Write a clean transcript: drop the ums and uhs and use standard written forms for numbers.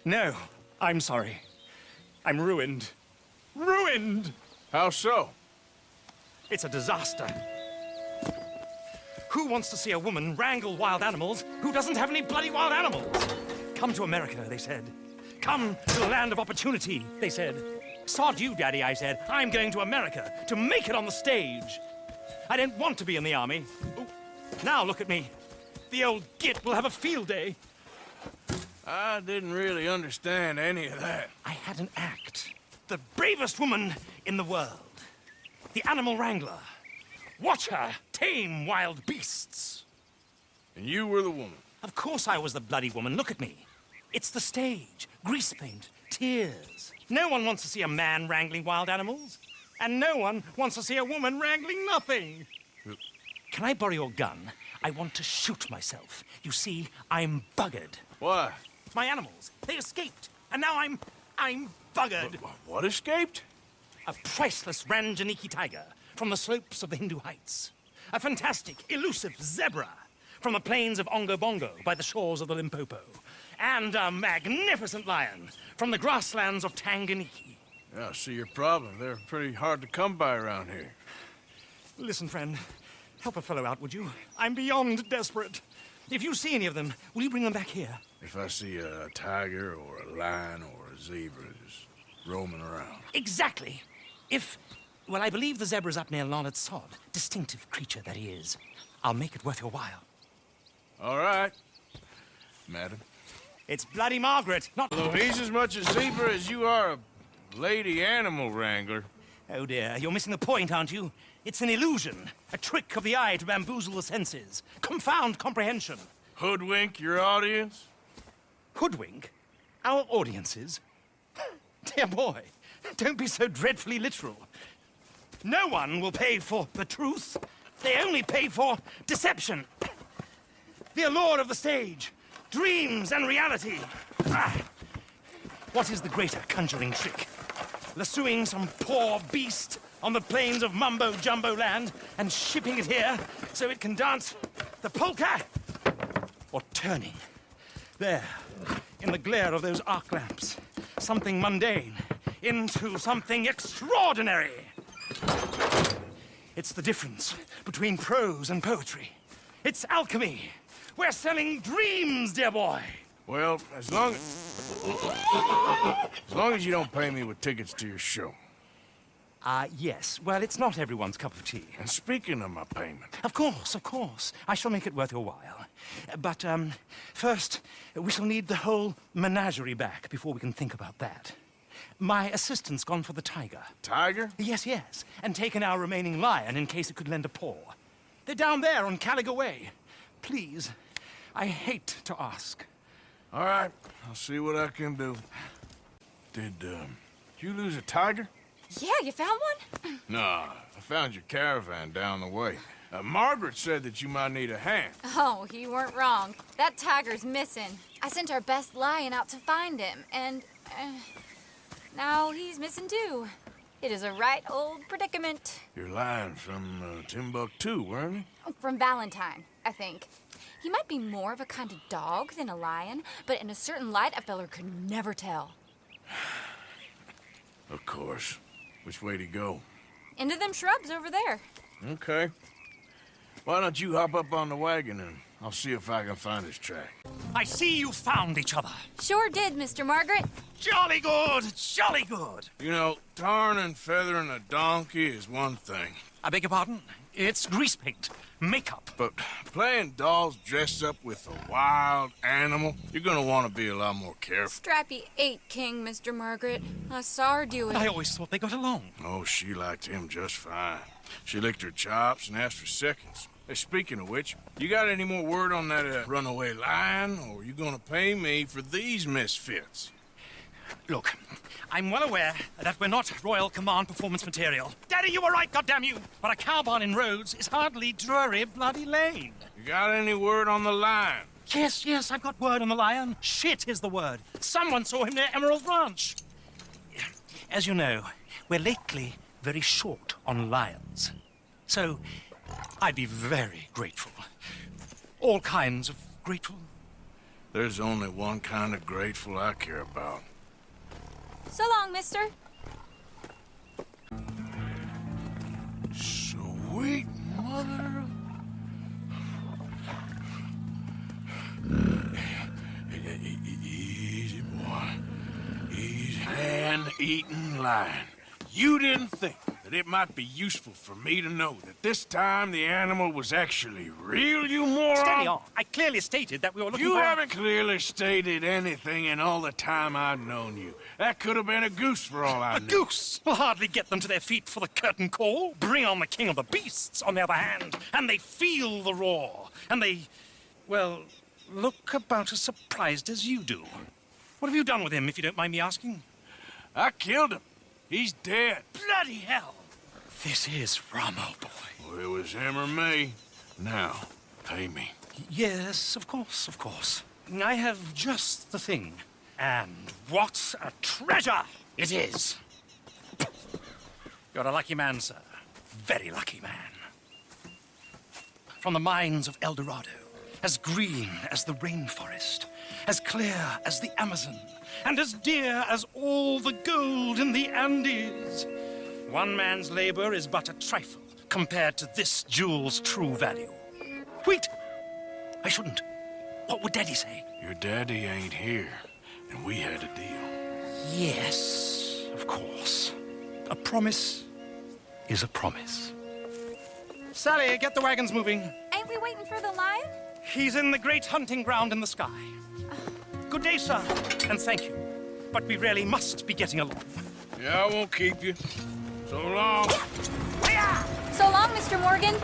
No, I'm sorry. I'm ruined. Ruined! How so? It's a disaster. Who wants to see a woman wrangle wild animals who doesn't have any bloody wild animals? Come to America, they said. Come to the land of opportunity, they said. Sod you, Daddy, I said. I'm going to America to make it on the stage. I don't want to be in the army. Ooh. Now look at me. The old git will have a field day. I didn't really understand any of that. I had an act. The bravest woman in the world. The animal wrangler. Watch her tame wild beasts. And you were the woman? Of course I was the bloody woman. Look at me. It's the stage. Grease paint. Tears. No one wants to see a man wrangling wild animals. And no one wants to see a woman wrangling nothing. Can I borrow your gun? I want to shoot myself. You see, I'm buggered. Why? My animals, they escaped. And now I'm buggered. What escaped? A priceless Ranjaniki tiger from the slopes of the Hindu Heights. A fantastic, elusive zebra from the plains of Ongo Bongo by the shores of the Limpopo. And a magnificent lion from the grasslands of Tanganyika. Yeah, I see your problem. They're pretty hard to come by around here. Listen, friend, help a fellow out, would you? I'm beyond desperate. If you see any of them, will you bring them back here? If I see a tiger or a lion or a zebra just roaming around. Exactly. Well, I believe the zebra's up near Lonnet Sod. Distinctive creature that he is. I'll make it worth your while. All right, madam. It's bloody Margaret, not... Although he's as much a zebra as you are a lady animal wrangler. Oh dear, you're missing the point, aren't you? It's an illusion, a trick of the eye to bamboozle the senses, confound comprehension. Hoodwink your audience? Hoodwink? Our audiences? Dear boy, don't be so dreadfully literal. No one will pay for the truth. They only pay for deception. The allure of the stage, dreams and reality. What is the greater conjuring trick? Lassoing some poor beast on the plains of mumbo-jumbo land and shipping it here so it can dance the polka? Or turning, there, in the glare of those arc lamps, something mundane into something extraordinary? It's the difference between prose and poetry. It's alchemy. We're selling dreams, dear boy. Well, as long as you don't pay me with tickets to your show. Yes. Well, it's not everyone's cup of tea. And speaking of my payment... Of course, of course. I shall make it worth your while. But, first, we shall need the whole menagerie back before we can think about that. My assistant's gone for the tiger. Tiger? Yes, yes. And taken our remaining lion in case it could lend a paw. They're down there on Caliga Way. Please, I hate to ask. All right, I'll see what I can do. Did you lose a tiger? Yeah, you found one? Nah, I found your caravan down the way. Margaret said that you might need a hand. Oh, you weren't wrong. That tiger's missing. I sent our best lion out to find him, and now he's missing too. It is a right old predicament. Your lion from Timbuktu, weren't he? From Valentine, I think. He might be more of a kind of dog than a lion, but in a certain light, a feller could never tell. Of course. Which way to go? Into them shrubs over there. Okay. Why don't you hop up on the wagon and I'll see if I can find his track. I see you found each other. Sure did, Mr. Margaret. Jolly good, jolly good. You know, tarring and feathering a donkey is one thing. I beg your pardon? It's grease paint, makeup. But playing dolls dressed up with a wild animal, you're gonna want to be a lot more careful. Strappy ate King, Mr. Margaret. I saw her do it. I always thought they got along. Oh, she liked him just fine. She licked her chops and asked for seconds. Hey, speaking of which, you got any more word on that runaway lion, or are you gonna pay me for these misfits? Look, I'm well aware that we're not Royal Command performance material. Daddy, you were right, goddamn you! But a cow barn in Rhodes is hardly Drury Bloody Lane. You got any word on the lion? Yes, yes, I've got word on the lion. Shit is the word. Someone saw him near Emerald Ranch. As you know, we're lately very short on lions. So, I'd be very grateful. All kinds of grateful. There's only one kind of grateful I care about. So long, mister. Sweet mother. Easy, boy. Easy. Man-eating lion. You didn't think that it might be useful for me to know that this time the animal was actually real, you moron? Steady on. I clearly stated that we were looking You for... haven't clearly stated anything in all the time I've known you. That could have been a goose for all I A knew. goose will hardly get them to their feet for the curtain call. Bring on the king of the beasts, on the other hand, and they feel the roar. And they, well, look about as surprised as you do. What have you done with him, if you don't mind me asking? I killed him. He's dead. Bloody hell! This is Ramo, boy. Well, it was him or me. Now, pay me. Yes, of course, of course. I have just the thing. And what a treasure it is! You're a lucky man, sir. Very lucky man. From the mines of El Dorado, as green as the rainforest, as clear as the Amazon, and as dear as all the gold in the Andes. One man's labor is but a trifle compared to this jewel's true value. Wait! I shouldn't. What would Daddy say? Your daddy ain't here, and we had a deal. Yes, of course. A promise is a promise. Sally, get the wagons moving. Ain't we waiting for the lion? He's in the great hunting ground in the sky. Good day, sir, and thank you. But we really must be getting along. Yeah, I won't keep you. So long. So long, Mr. Morgan.